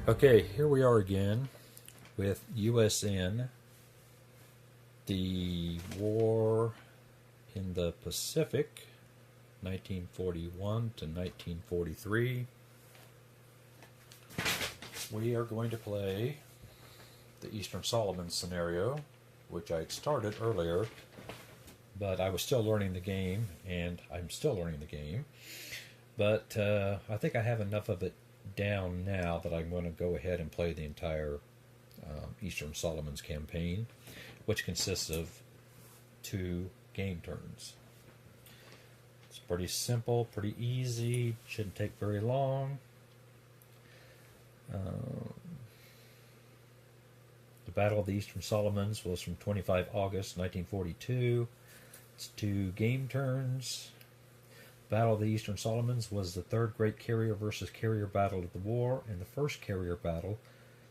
Okay, here we are again with USN, the war in the Pacific, 1941 to 1943. We are going to play the Eastern Solomon scenario, which I had started earlier, but I was still learning the game, and I'm still learning the game. But I think I have enough of it down now that I'm going to go ahead and play the entire Eastern Solomons campaign, which consists of 2 game turns. It's pretty simple, pretty easy, shouldn't take very long. The Battle of the Eastern Solomons was from 25 August 1942. It's 2 game turns. Battle of the Eastern Solomons was the third great carrier versus carrier battle of the war, and the first carrier battle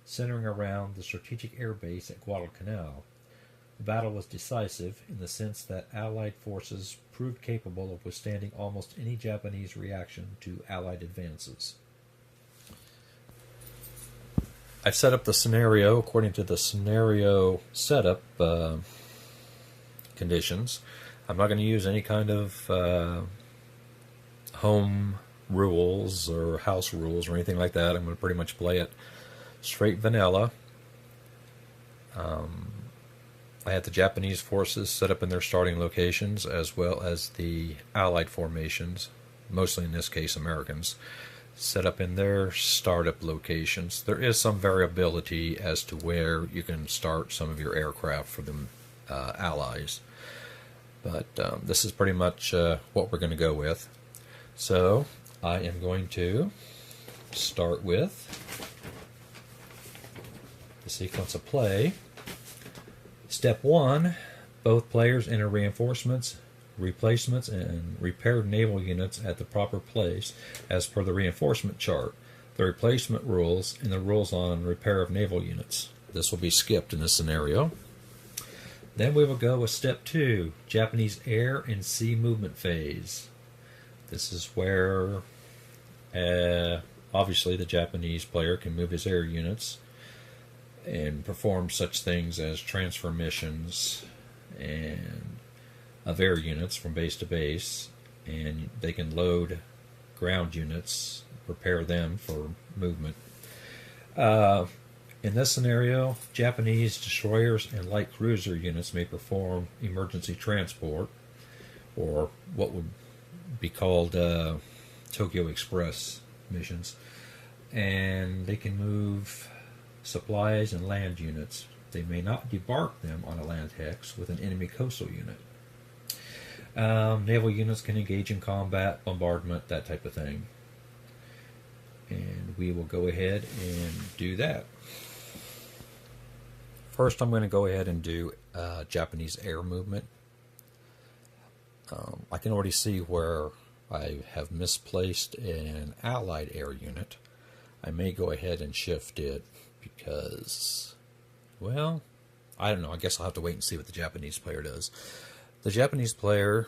centering around the strategic air base at Guadalcanal. The battle was decisive in the sense that Allied forces proved capable of withstanding almost any Japanese reaction to Allied advances. I've set up the scenario according to the scenario setup conditions. I'm not going to use any kind of home rules or house rules or anything like that. I'm going to pretty much play it straight vanilla. I had the Japanese forces set up in their starting locations, as well as the Allied formations, mostly in this case Americans, set up in their startup locations. There is some variability as to where you can start some of your aircraft for the Allies, but this is pretty much what we're going to go with. So I am going to start with the sequence of play. Step 1, both players enter reinforcements, replacements, and repaired naval units at the proper place as per the reinforcement chart, the replacement rules, and the rules on repair of naval units. This will be skipped in this scenario. Then we will go with Step 2, Japanese air and sea movement phase. This is where obviously the Japanese player can move his air units and perform such things as transfer missions and of air units from base to base, and they can load ground units, prepare them for movement. In this scenario, Japanese destroyers and light cruiser units may perform emergency transport, or what would be called Tokyo Express missions, and they can move supplies and land units. They may not debark them on a land hex with an enemy coastal unit. Naval units can engage in combat, bombardment, that type of thing. And we will go ahead and do that. First, I'm going to go ahead and do Japanese air movement. I can already see where I have misplaced an Allied air unit. I may go ahead and shift it because, well, I don't know. I guess I'll have to wait and see what the Japanese player does. The Japanese player,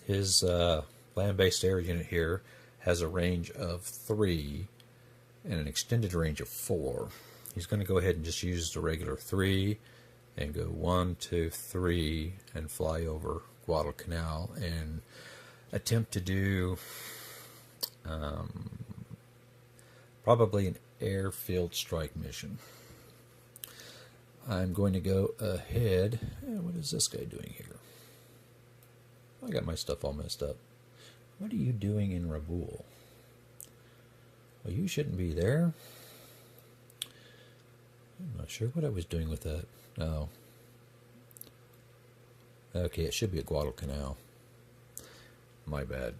his land-based air unit here, has a range of 3 and an extended range of 4. He's going to go ahead and just use the regular 3 and go 1, 2, 3 and fly over Guadalcanal and attempt to do probably an airfield strike mission. I'm going to go ahead. What is this guy doing here? I got my stuff all messed up. What are you doing in Raboul? Well, you shouldn't be there. I'm not sure what I was doing with that. Oh. Okay, it should be at Guadalcanal. My bad.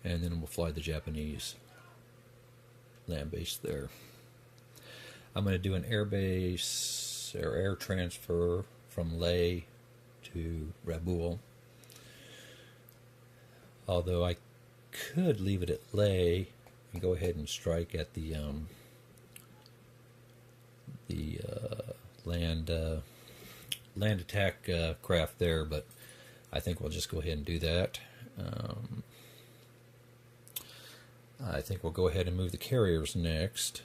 And then we'll fly the Japanese land base there. I'm going to do an air base or air transfer from Leh to Raboul. Although I could leave it at Leh and go ahead and strike at the land attack craft there, but I think we'll just go ahead and do that. I think we'll go ahead and move the carriers next.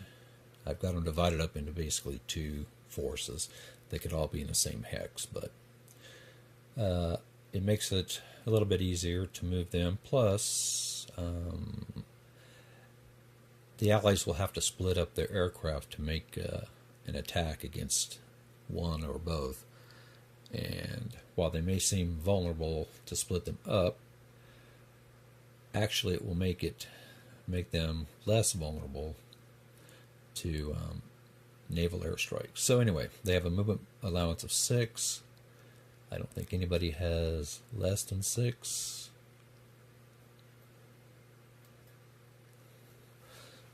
I've got them divided up into basically two forces. They could all be in the same hex, but it makes it a little bit easier to move them. Plus, the Allies will have to split up their aircraft to make an attack against one or both. And while they may seem vulnerable to split them up, actually it will make them less vulnerable to naval airstrikes. So anyway, they have a movement allowance of 6. I don't think anybody has less than 6.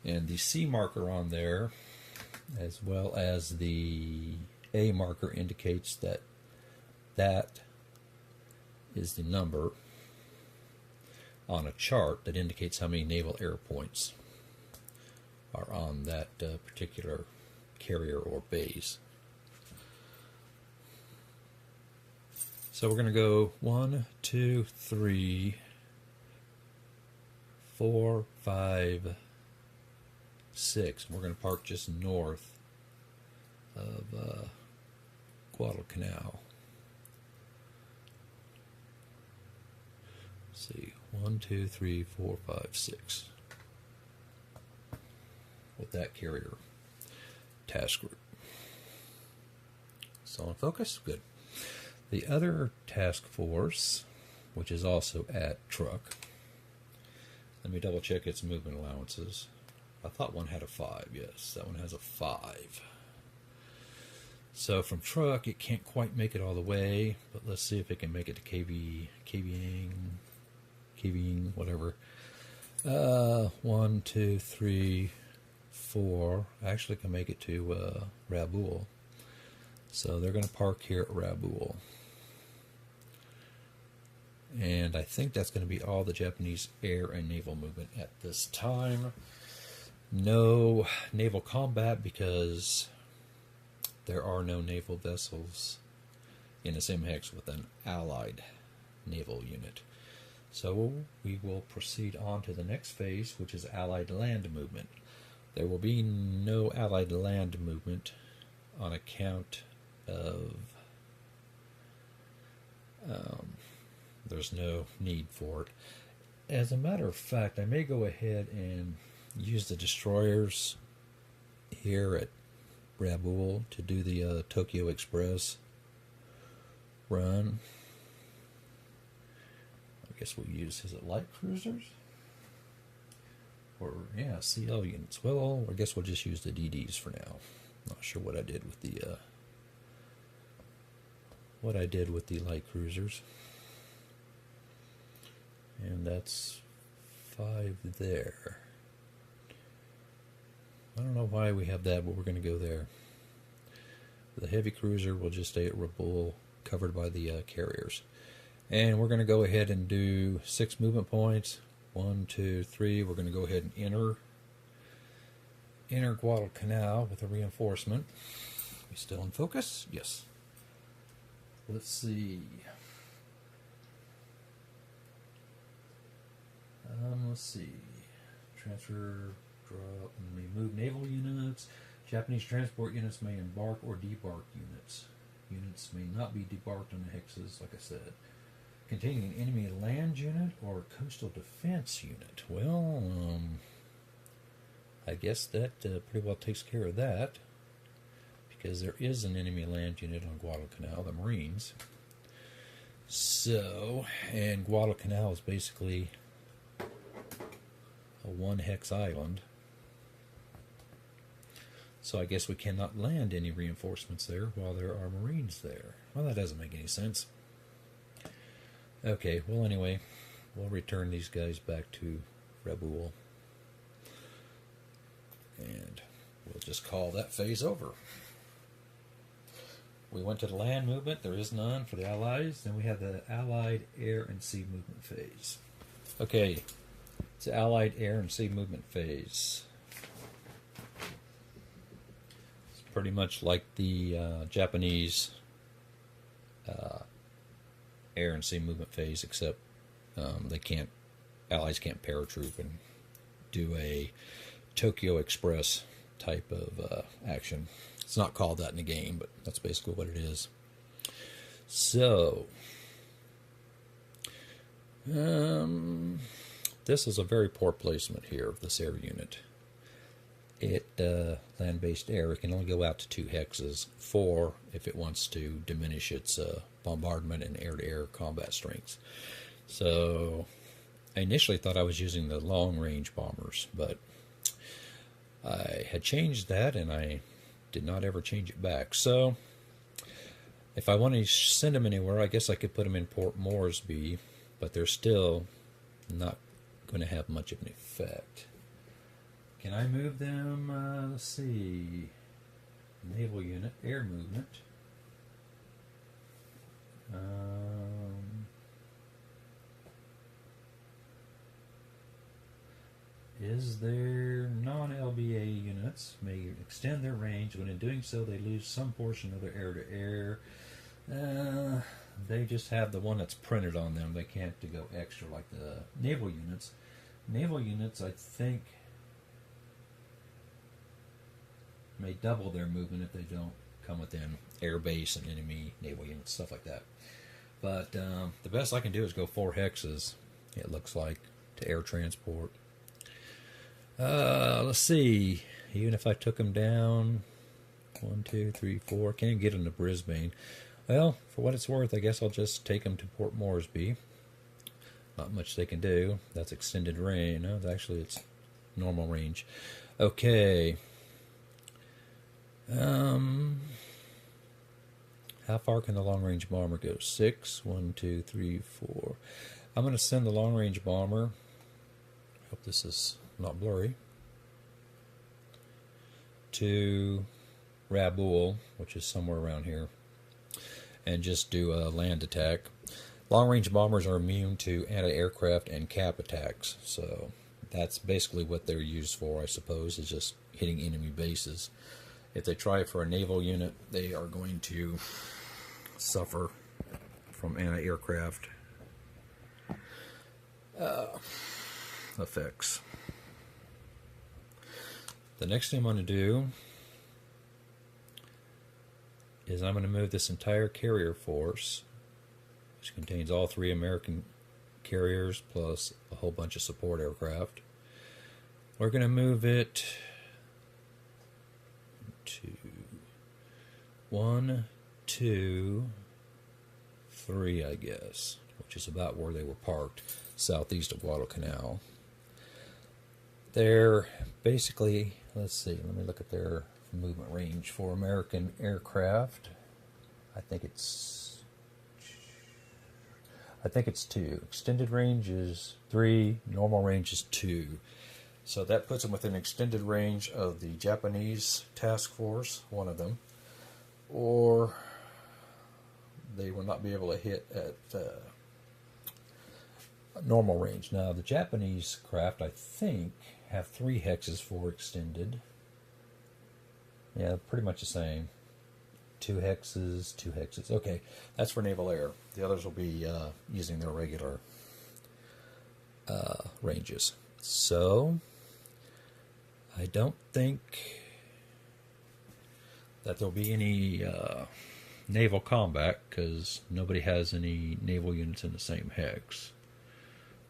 And the C marker on there, as well as the A marker, indicates that that is the number on a chart that indicates how many naval air points are on that particular carrier or base. So we're going to go 1, 2, 3, 4, 5, 6. We're going to park just north of Guadalcanal. Let's see, 1, 2, 3, 4, 5, 6. With that carrier task group. So in focus, good. The other task force, which is also at truck, let me double check its movement allowances. I thought one had a 5. Yes, that one has a 5. So from truck, it can't quite make it all the way, but let's see if it can make it to KVing, whatever. 1, 2, 3, 4. I actually can make it to Rabaul. So they're going to park here at Rabaul. And I think that's going to be all the Japanese air and naval movement at this time. No naval combat because there are no naval vessels in the same hex with an Allied naval unit. So we will proceed on to the next phase, which is Allied land movement. There will be no Allied land movement on account of there's no need for it. As a matter of fact, I may go ahead and use the destroyers here at Rabaul to do the Tokyo Express run. I guess we'll use, is it light cruisers? Or, yeah, CL units. Well, I guess we'll just use the DDs for now. Not sure what I did with the light cruisers. And that's 5 there. I don't know why we have that, but we're going to go there. The heavy cruiser will just stay at Rabaul, covered by the carriers. And we're going to go ahead and do 6 movement points. 1, 2, 3. We're going to go ahead and enter Guadalcanal with a reinforcement. We still in focus? Yes. Let's see. Transfer, drop, and we move naval units. Japanese transport units may embark or debark units. Units may not be debarked on the hexes, like I said. Containing an enemy land unit or coastal defense unit. Well, I guess that pretty well takes care of that, because there is an enemy land unit on Guadalcanal, the Marines. So, and Guadalcanal is basically a 1-hex island. So I guess we cannot land any reinforcements there while there are Marines there. Well, that doesn't make any sense. Okay, well anyway, we'll return these guys back to Rabaul. And we'll just call that phase over. We went to the land movement. There is none for the Allies. Then we have the Allied air and sea movement phase. Okay, it's the Allied air and sea movement phase. It's pretty much like the Japanese air and sea movement phase, except Allies can't paratroop and do a Tokyo Express type of action. It's not called that in the game, but that's basically what it is. So, this is a very poor placement here of this air unit. Land-based air, it can only go out to 2 hexes, 4 if it wants to diminish its bombardment and air-to-air combat strengths. So I initially thought I was using the long-range bombers, but I had changed that and I did not ever change it back. So if I want to send them anywhere, I guess I could put them in Port Moresby, but they're still not going to have much of an effect. Can I move them? Let's see. Naval unit, air movement. Is there non-LBA units may extend their range. When in doing so, they lose some portion of their air-to-air. They just have the one that's printed on them. They can't go extra like the naval units. Naval units, I think, may double their movement if they don't come within air base and enemy naval units, stuff like that. But the best I can do is go 4 hexes, it looks like, to air transport. Let's see. Even if I took them down, 1, 2, 3, 4, can't get them to Brisbane. Well, for what it's worth, I guess I'll just take them to Port Moresby. Not much they can do. That's extended range. No, actually it's normal range. Okay. How far can the long-range bomber go? 6, 1, 2, 3, 4. I'm going to send the long-range bomber. Hope this is not blurry. To Rabaul, which is somewhere around here, and just do a land attack. Long-range bombers are immune to anti-aircraft and cap attacks, so that's basically what they're used for, I suppose, is just hitting enemy bases. If they try it for a naval unit, they are going to suffer from anti-aircraft effects. The next thing I'm going to do is I'm going to move this entire carrier force, which contains all 3 American carriers plus a whole bunch of support aircraft. We're going to move it to 1, 2, 3, I guess, which is about where they were parked, southeast of Guadalcanal. They're basically, let's see, let me look at their movement range for American aircraft. I think it's 2. Extended range is 3, normal range is 2. So that puts them within extended range of the Japanese task force, one of them, or they will not be able to hit at normal range. Now, the Japanese craft, I think, have 3 hexes for extended. Yeah, pretty much the same. 2 hexes, 2 hexes. Okay, that's for naval air. The others will be using their regular ranges. So, I don't think that there'll be any naval combat because nobody has any naval units in the same hex.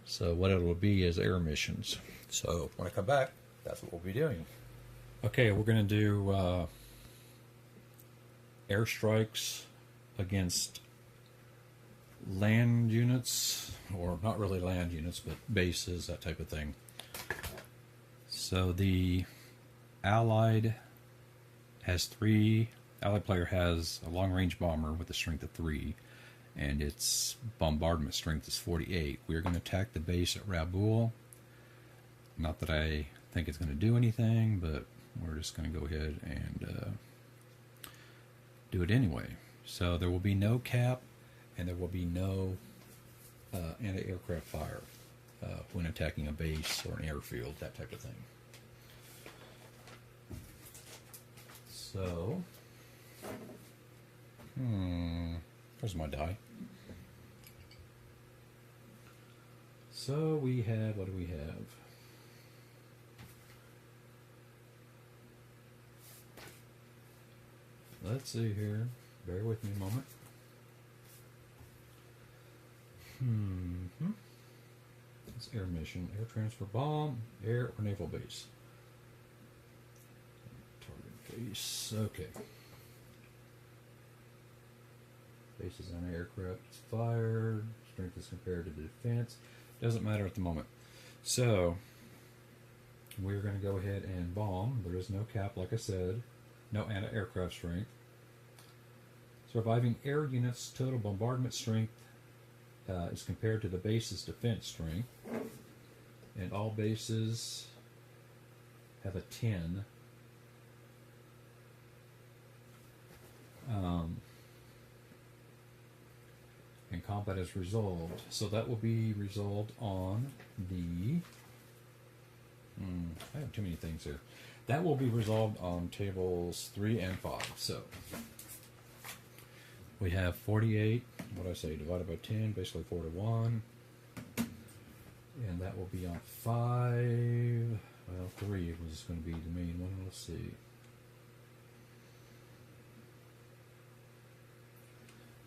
So what it will be is air missions. So when I come back, that's what we'll be doing. Okay, we're going to do airstrikes against land units, or not really land units, but bases, that type of thing. So the Allied player has a long-range bomber with a strength of 3, and its bombardment strength is 48. We're going to attack the base at Rabaul. Not that I think it's going to do anything, but we're just going to go ahead and do it anyway. So there will be no cap, and there will be no anti-aircraft fire when attacking a base or an airfield, that type of thing. So, where's my die? So we have, what do we have? Let's see here. Bear with me a moment. It's air mission, air transfer bomb, air or naval base. Target base. Okay. Base is on aircraft. It's fired. Strength is compared to the defense. Doesn't matter at the moment. So we're going to go ahead and bomb. There is no cap, like I said. No anti-aircraft strength. Surviving air units' total bombardment strength is compared to the base's defense strength. And all bases have a 10. And combat is resolved. So that will be resolved on the... I have too many things here. That will be resolved on tables 3 and 5. So we have 48, what did I say, divided by 10, basically 4 to 1. And that will be on 5. Well, 3 was going to be the main one. Let's see.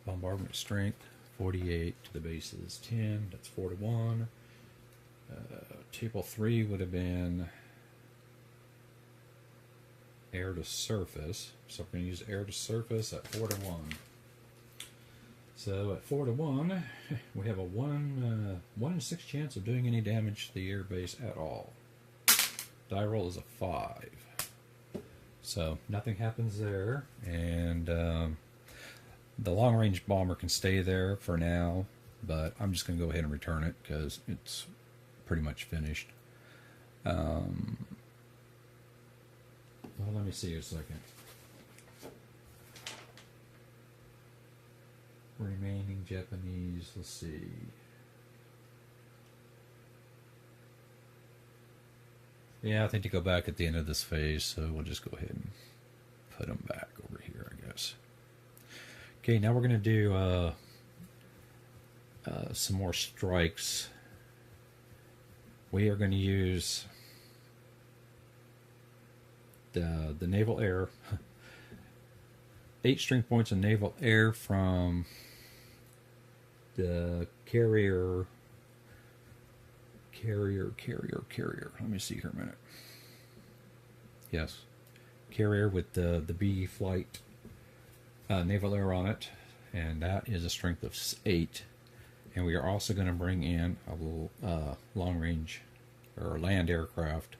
Bombardment strength, 48 to the base is 10. That's 4 to 1. Table 3 would have been air to surface. So we're going to use air to surface at 4 to 1. So at 4 to 1, we have a 1 in 6 chance of doing any damage to the air base at all. Die roll is a 5. So nothing happens there. And the long range bomber can stay there for now, but I'm just going to go ahead and return it because it's pretty much finished. Well, let me see a second. Remaining Japanese, let's see. Yeah, I think to go back at the end of this phase, so we'll just go ahead and put them back over here, I guess. Okay, now we're going to do some more strikes. We are going to use the naval air. 8 strength points in naval air from the carrier. Let me see here a minute. Yes, carrier with the B flight naval air on it, and that is a strength of 8. And we are also going to bring in a little long range or land aircraft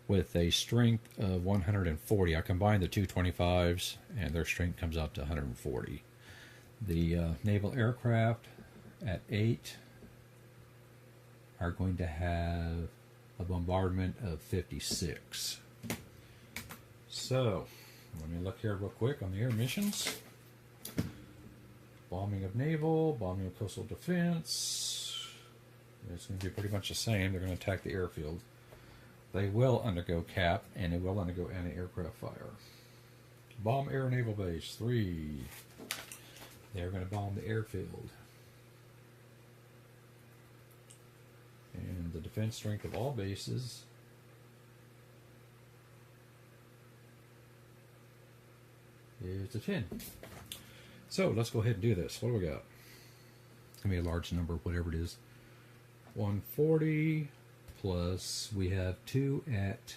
with a strength of 140. I combined the 225s, and their strength comes out to 140. The naval aircraft at 8 are going to have a bombardment of 56. So let me look here real quick on the air missions. Bombing of naval, bombing of coastal defense. It's going to be pretty much the same. They're going to attack the airfield. They will undergo cap, and it will undergo anti-aircraft fire. Bomb air naval base, 3. They're going to bomb the airfield. And the defense strength of all bases is a 10. So let's go ahead and do this. What do we got? It's going to be a large number, whatever it is. 140 plus, we have 2 at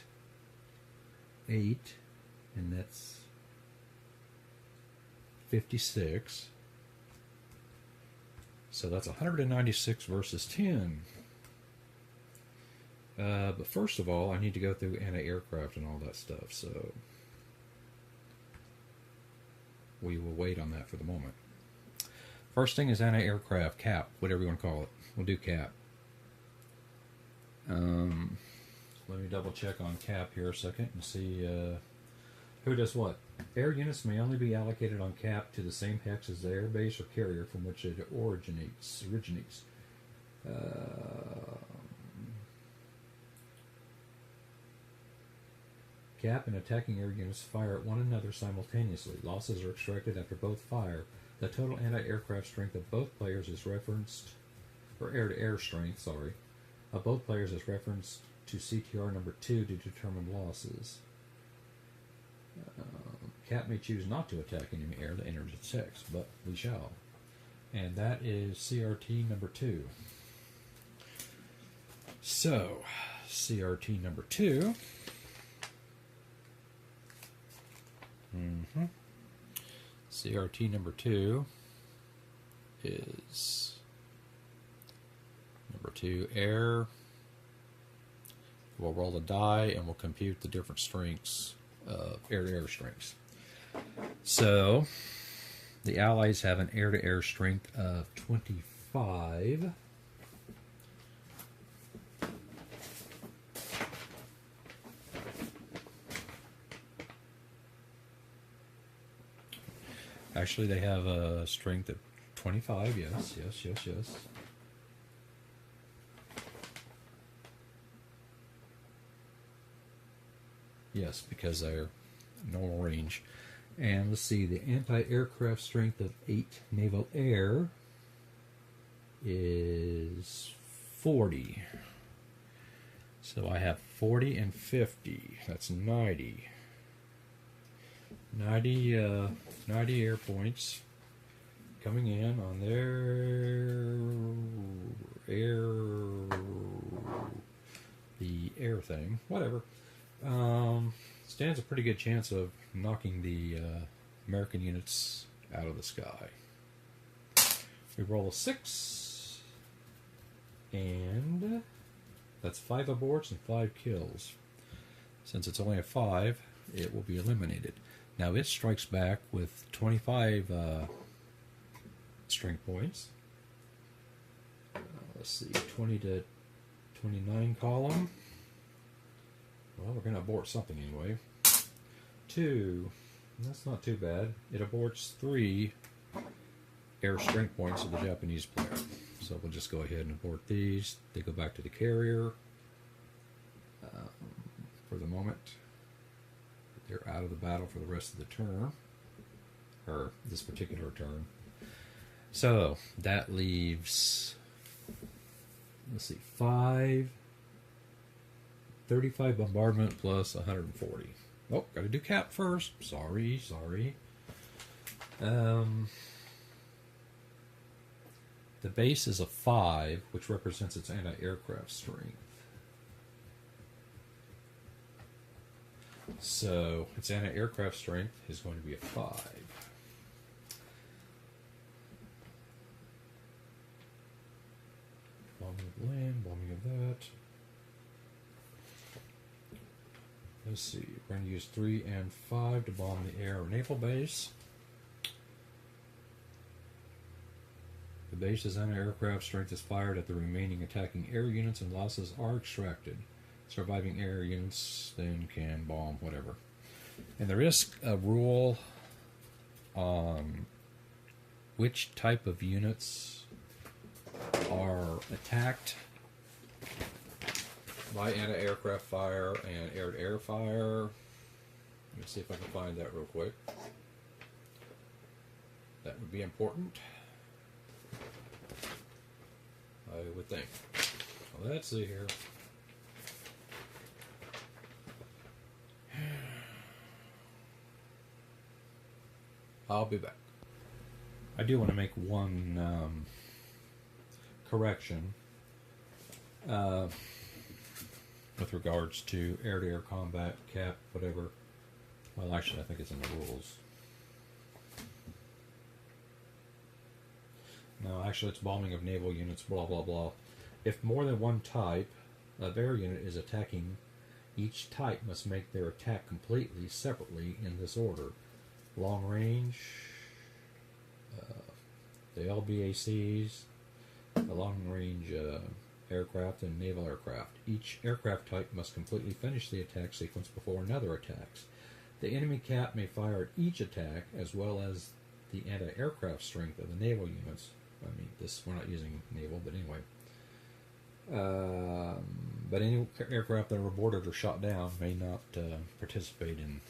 8, and that's 56. So that's 196 versus 10. But first of all, I need to go through anti-aircraft and all that stuff, so we will wait on that for the moment. First thing is anti-aircraft, cap, whatever you want to call it. We'll do cap. Let me double check on cap here a second and see who does what. Air units may only be allocated on cap to the same hex as the air base or carrier from which it originates. Cap and attacking air units fire at one another simultaneously. Losses are extracted after both fire. The total anti-aircraft strength of both players is referenced or air-to-air strength, sorry, of both players is referenced to CTR number 2 to determine losses. Cat may choose not to attack enemy air that enters its text, but we shall. And that is CRT number 2. So, CRT number 2. CRT number 2 is number 2 air. We'll roll a die and we'll compute the different strengths of air-to-air strengths. So the Allies have an air-to-air strength of 25. Actually, they have a strength of 25, yes. Yes, because they're normal range. And let's see, the anti-aircraft strength of 8 naval air is 40. So I have 40 and 50. That's 90. 90 air points coming in on their the air thing, whatever. Stands a pretty good chance of knocking the American units out of the sky. We roll a 6, and that's 5 aborts and 5 kills. Since it's only a 5, it will be eliminated. Now it strikes back with 25 strength points. Let's see, 20 to 29 column. Well, we're going to abort something anyway. 2, that's not too bad. It aborts 3 air strength points of the Japanese player. So we'll just go ahead and abort these. They go back to the carrier for the moment. They're out of the battle for the rest of the turn, or this particular turn. So that leaves, let's see, 35 bombardment plus 140. Oh, got to do cap first. Sorry. The base is a 5, which represents its anti-aircraft strength. So its anti-aircraft strength is going to be a 5. Bombing of land, bombing of that. Let's see, we're going to use 3 and 5 to bomb the air or naval base. The base's anti-aircraft strength is fired at the remaining attacking air units and losses are extracted. Surviving air units then can bomb whatever. And there is a rule on which type of units are attacked by anti-aircraft fire and air-to-air fire. Let me see if I can find that real quick. That would be important, I would think. Well, let's see here. I'll be back. I do want to make one correction with regards to air-to-air combat, cap, whatever. Well, actually, I think it's in the rules. No, actually, it's bombing of naval units, blah, blah, blah. If more than one type of air unit is attacking, each type must make their attack completely separately in this order. Long range, the LBACs, the long range aircraft, and naval aircraft. Each aircraft type must completely finish the attack sequence before another attacks. The enemy cap may fire at each attack as well as the anti-aircraft strength of the naval units. I mean, we're not using naval, but anyway. But any aircraft that are aborted or shot down may not participate in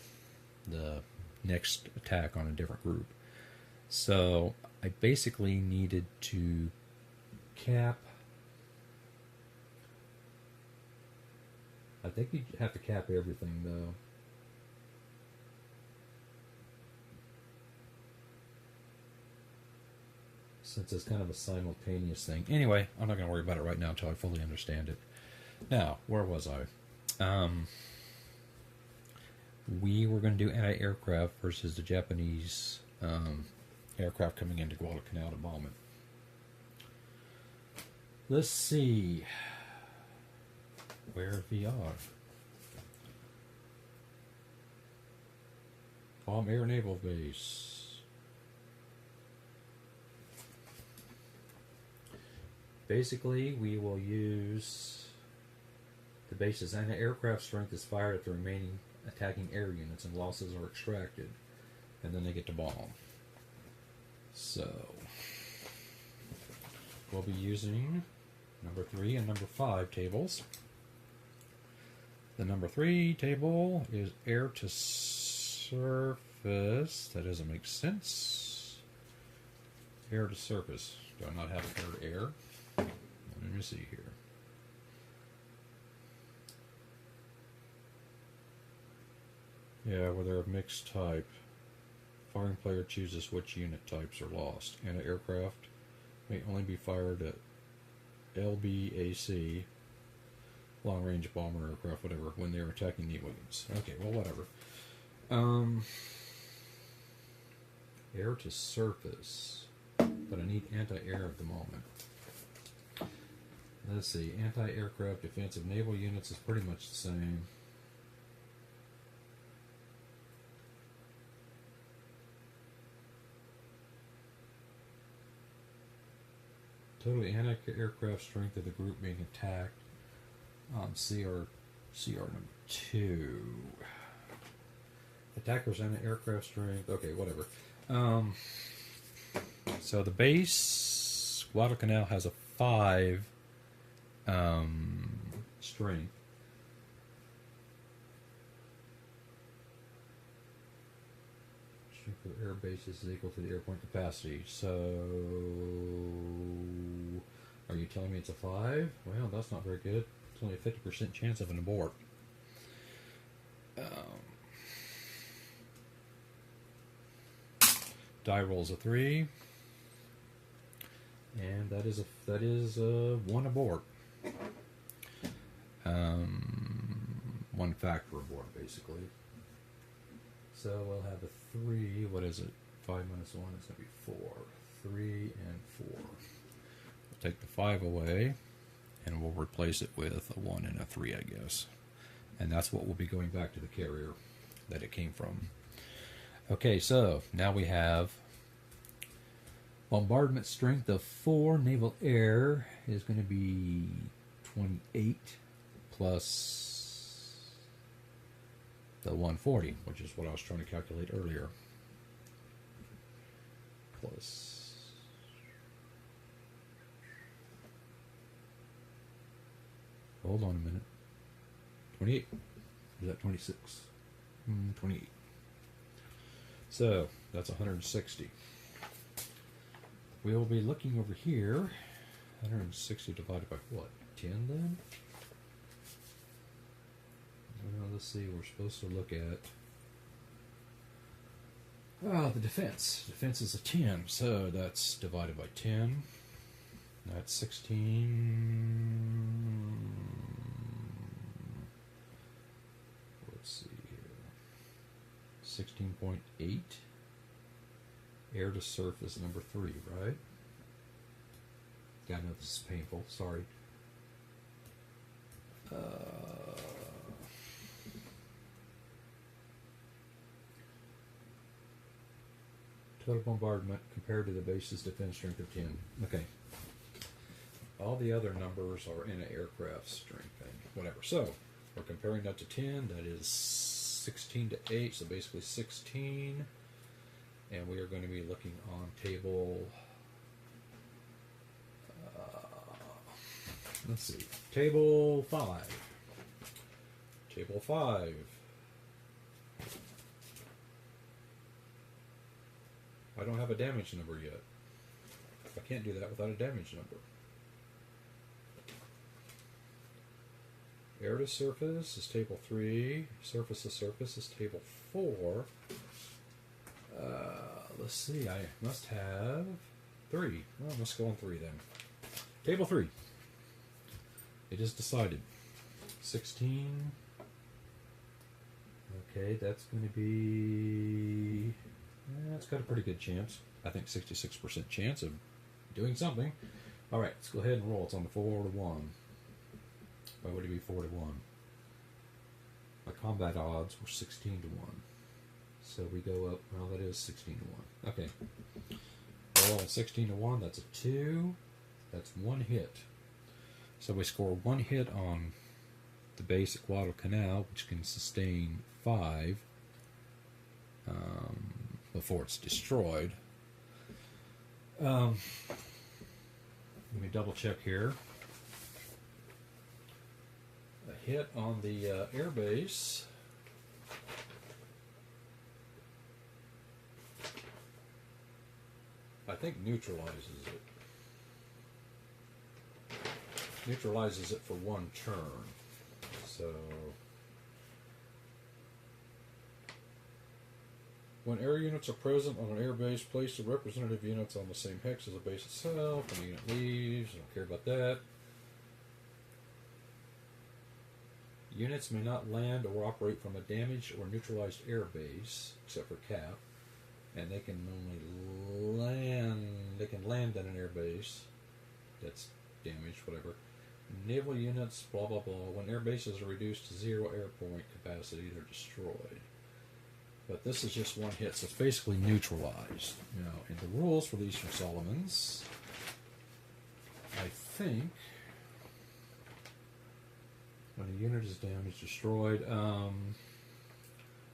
the next attack on a different group. So I basically needed to cap I think you have to cap everything though. Since it's kind of a simultaneous thing. Anyway, I'm not going to worry about it right now until I fully understand it. Now, where was I? We were going to do anti-aircraft versus the Japanese aircraft coming into Guadalcanal to bomb it. Let's see. Where we are. Bomb Air Naval Base. Basically, we will use the base's anti-aircraft strength is fired at the remaining attacking air units and losses are extracted, and then they get to bomb. So, we'll be using number 3 and number 5 tables. The number 3 table is air to surface. That doesn't make sense. Air to surface. Do I not have air to air? Let me see here. Yeah, where they're of mixed type. Firing player chooses which unit types are lost. Anti-aircraft may only be fired at LBAC, long-range bomber aircraft, whatever, when they're attacking the wings. Okay, well, whatever. Air to surface. But I need anti-air at the moment. Let's see, anti-aircraft defensive naval units is pretty much the same. Total anti-aircraft strength of the group being attacked on CR number 2. Attackers anti-aircraft strength. Okay, whatever. So the base Guadalcanal has a 5 strength. Strength of air bases is equal to the airpoint capacity. So, are you telling me it's a 5? Well, that's not very good. It's only a 50% chance of an abort. Die rolls a 3, and that is 1 abort. 1 factor abort, basically. So we'll have a 3. What is it? 5 minus 1 is going to be 4. 3 and 4. We'll take the 5 away, and we'll replace it with a 1 and a 3, I guess. And that's what will be going back to the carrier that it came from. Okay, so now we have bombardment strength of 4 naval air is going to be 28 plus the 140, which is what I was trying to calculate earlier. Plus hold on a minute. 28. Is that 26? 28. So that's 160. We'll be looking over here. 160 divided by what? 10 then? Well, let's see. We're supposed to look at the defense. Defense is a 10, so that's divided by 10. That's 16. Let's see here. 16.8. Air to surface number 3, right? Yeah, I know this is painful. Sorry. Total bombardment compared to the base's defense strength of 10. Okay. All the other numbers are in an aircraft strength thing. Whatever. So, we're comparing that to 10. That is 16 to 8, so basically 16. And we are going to be looking on table, let's see, table 5. Table 5. I don't have a damage number yet. I can't do that without a damage number. Air to surface is table 3. Surface to surface is table 4. Let's see, I must have 3. Well, let's go on 3 then. Table 3. It is decided. 16. Okay, that's going to be... That's got a pretty good chance. I think 66% chance of doing something. Alright, let's go ahead and roll. It's on the 4 to 1. Why would it be 4 to 1? My combat odds were 16 to 1. So we go up, well, that is 16 to 1. Okay. Roll 16 to 1, that's a 2. That's 1 hit. So we score 1 hit on the basic Guadalcanal, which can sustain 5 before it's destroyed. Let me double check here. A hit on the air base. I think neutralizes it. Neutralizes it for 1 turn. So when air units are present on an air base, place the representative units on the same hex as the base itself. When the unit leaves, I don't care about that. Units may not land or operate from a damaged or neutralized air base, except for Cap, and they can only land. They can land at an air base that's damaged, whatever. Naval units, blah blah blah. When air bases are reduced to 0 air point capacity, they're destroyed. But this is just 1 hit, so it's basically neutralized. Now, in the rules for the Eastern Solomons, I think when a unit is damaged, destroyed,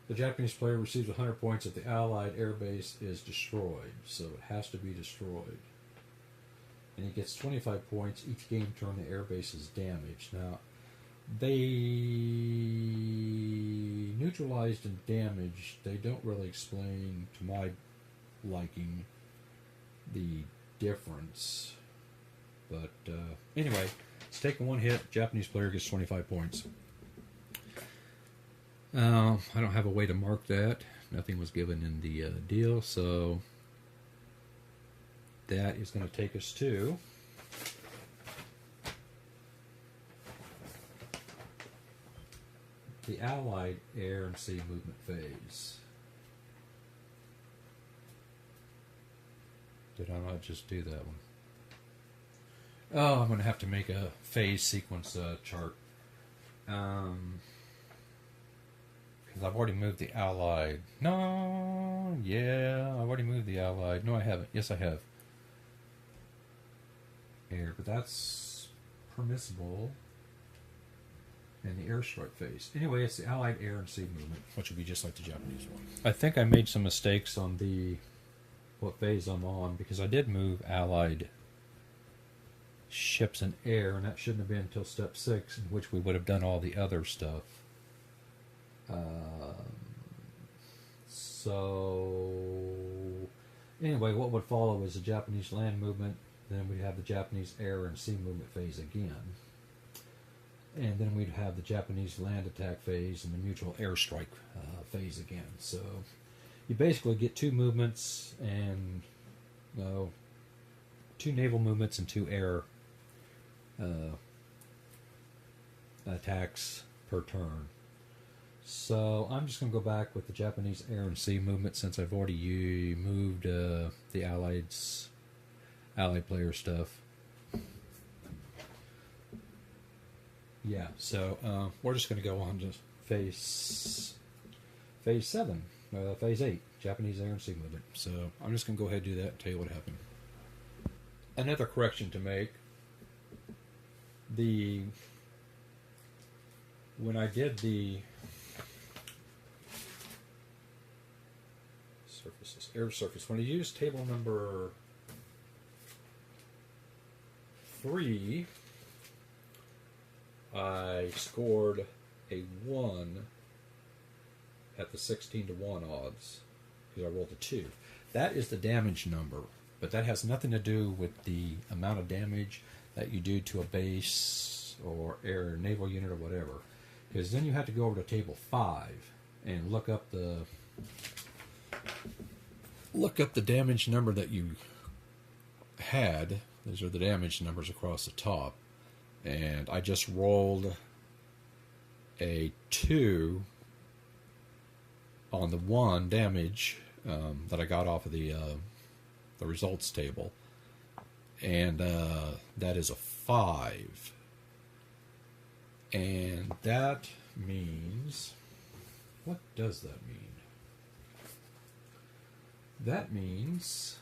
the Japanese player receives 100 points if the Allied air base is destroyed. So it has to be destroyed. And he gets 25 points each game turn the air base is damaged. Now, they neutralized and damaged. They don't really explain, to my liking, the difference. But anyway, it's taking 1 hit. Japanese player gets 25 points. I don't have a way to mark that. Nothing was given in the deal, so that is going to take us to the Allied air and sea movement phase. Did I not just do that one? Oh, I'm going to have to make a phase sequence chart. Because I've already moved the Allied. No, yeah, I've already moved the Allied. No, I haven't. Yes, I have. Air, but that's permissible in the airstrike phase. Anyway, it's the Allied air and sea movement, which would be just like the Japanese one. I think I made some mistakes on what phase I'm on, because I did move Allied ships in air, and that shouldn't have been until step 6, in which we would have done all the other stuff. So anyway, what would follow is the Japanese land movement, then we'd have the Japanese air and sea movement phase again, and then we'd have the Japanese land attack phase and the mutual airstrike phase again. So you basically get 2 movements and 2 naval movements and 2 air attacks per turn. So I'm just going to go back with the Japanese air and sea movement, since I've already moved the Allied player stuff. Yeah, so we're just going to go on to phase 7, phase 8, Japanese air and sea movement. So I'm just going to go ahead and do that and tell you what happened. Another correction to make. When I did the air surface, when I used table number 3, I scored a 1 at the 16 to 1 odds, because I rolled a 2. That is the damage number, but that has nothing to do with the amount of damage that you do to a base or air naval unit or whatever, because then you have to go over to table 5 and look up the damage number that you had. Those are the damage numbers across the top, and I just rolled a 2 on the 1 damage that I got off of the results table, and that is a 5, and that means, what does that mean? That means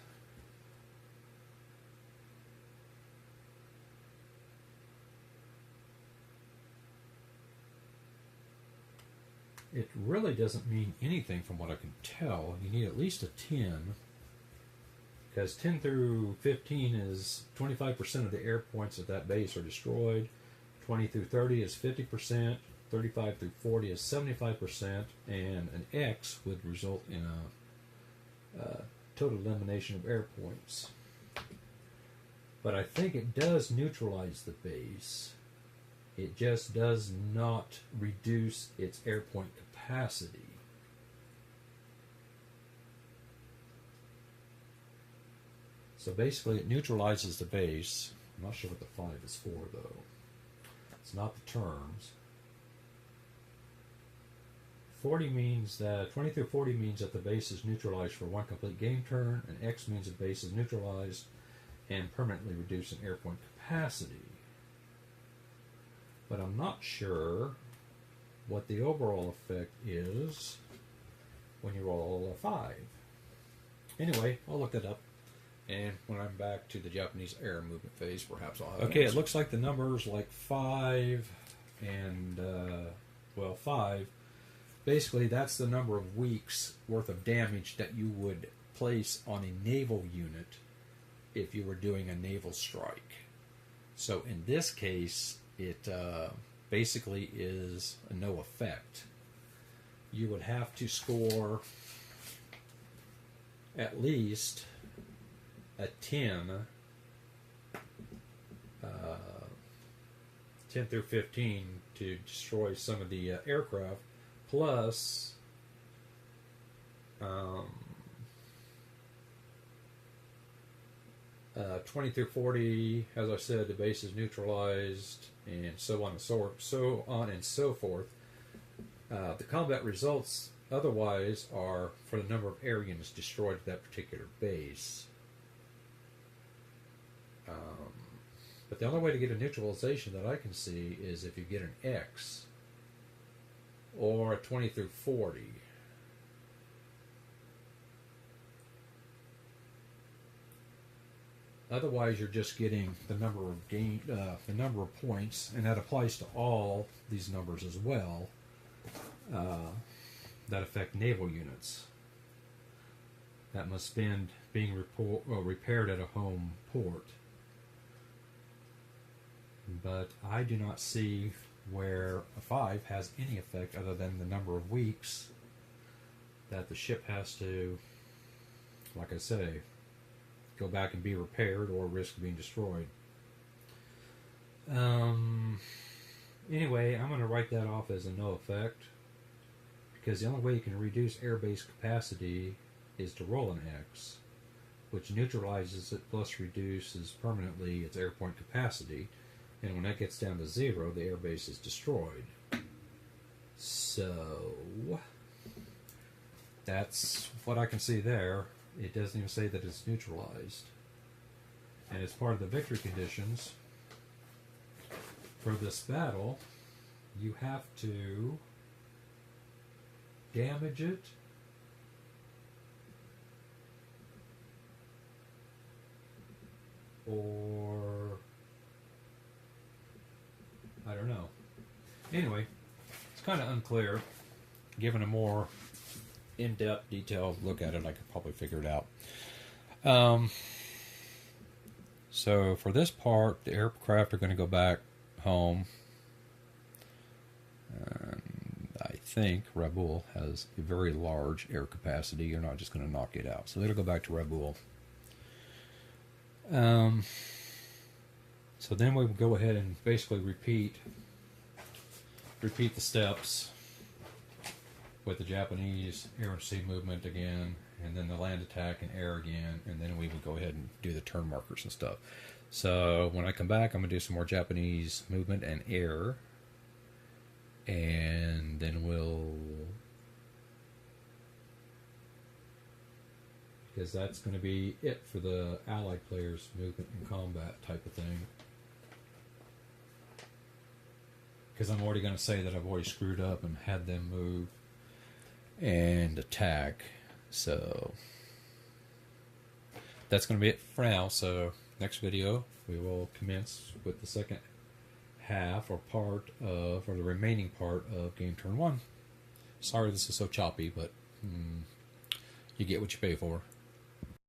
it really doesn't mean anything from what I can tell. You need at least a 10, because 10 through 15 is 25% of the air points at that base are destroyed. 20 through 30 is 50%. 35 through 40 is 75%. And an X would result in a total elimination of air points. But I think it does neutralize the base. It just does not reduce its air point capacity. So basically it neutralizes the base. I'm not sure what the 5 is for, though. It's not the terms. 40 means that 20 through 40 means that the base is neutralized for 1 complete game turn, and X means the base is neutralized and permanently reduced in air point capacity. But I'm not sure what the overall effect is when you roll a 5. Anyway, I'll look that up, and when I'm back to the Japanese air movement phase, perhaps I'll have okay, it looks like the numbers like 5 and, 5. Basically, that's the number of weeks worth of damage that you would place on a naval unit if you were doing a naval strike. So in this case, it basically is a no effect. You would have to score at least a 10, 10 through 15 to destroy some of the aircraft, plus 20 through 40, as I said, the base is neutralized, and so on and so forth. The combat results otherwise are for the number of air units destroyed at that particular base. But the only way to get a neutralization that I can see is if you get an X or a 20 through 40. Otherwise, you're just getting the number of the number of points, and that applies to all these numbers as well. That affect naval units that must spend being repaired at a home port. But I do not see where a 5 has any effect other than the number of weeks that the ship has to, like I say, go back and be repaired or risk being destroyed. Anyway, I'm going to write that off as a no effect, because the only way you can reduce airbase capacity is to roll an X, which neutralizes it plus reduces permanently its air point capacity, and when that gets down to 0, the airbase is destroyed. So that's what I can see there. It doesn't even say that it's neutralized. And as part of the victory conditions for this battle, you have to damage it or I don't know. Anyway, it's kind of unclear. Given a more in-depth, detailed look at it, I could probably figure it out. So for this part, the aircraft are going to go back home. I think Rabaul has a very large air capacity. You're not just going to knock it out. So it'll go back to Rabaul. So then we will go ahead and basically repeat the steps with the Japanese air and sea movement again, and then the land attack and air again, and then we would go ahead and do the turn markers and stuff. So when I come back, I'm going to do some more Japanese movement and air, and then because that's going to be it for the Allied players' movement and combat type of thing. Because I'm already going to say that I've already screwed up and had them move and attack. So that's going to be it for now. So next video we will commence with the second half or the remaining part of game turn 1. Sorry this is so choppy, but you get what you pay for.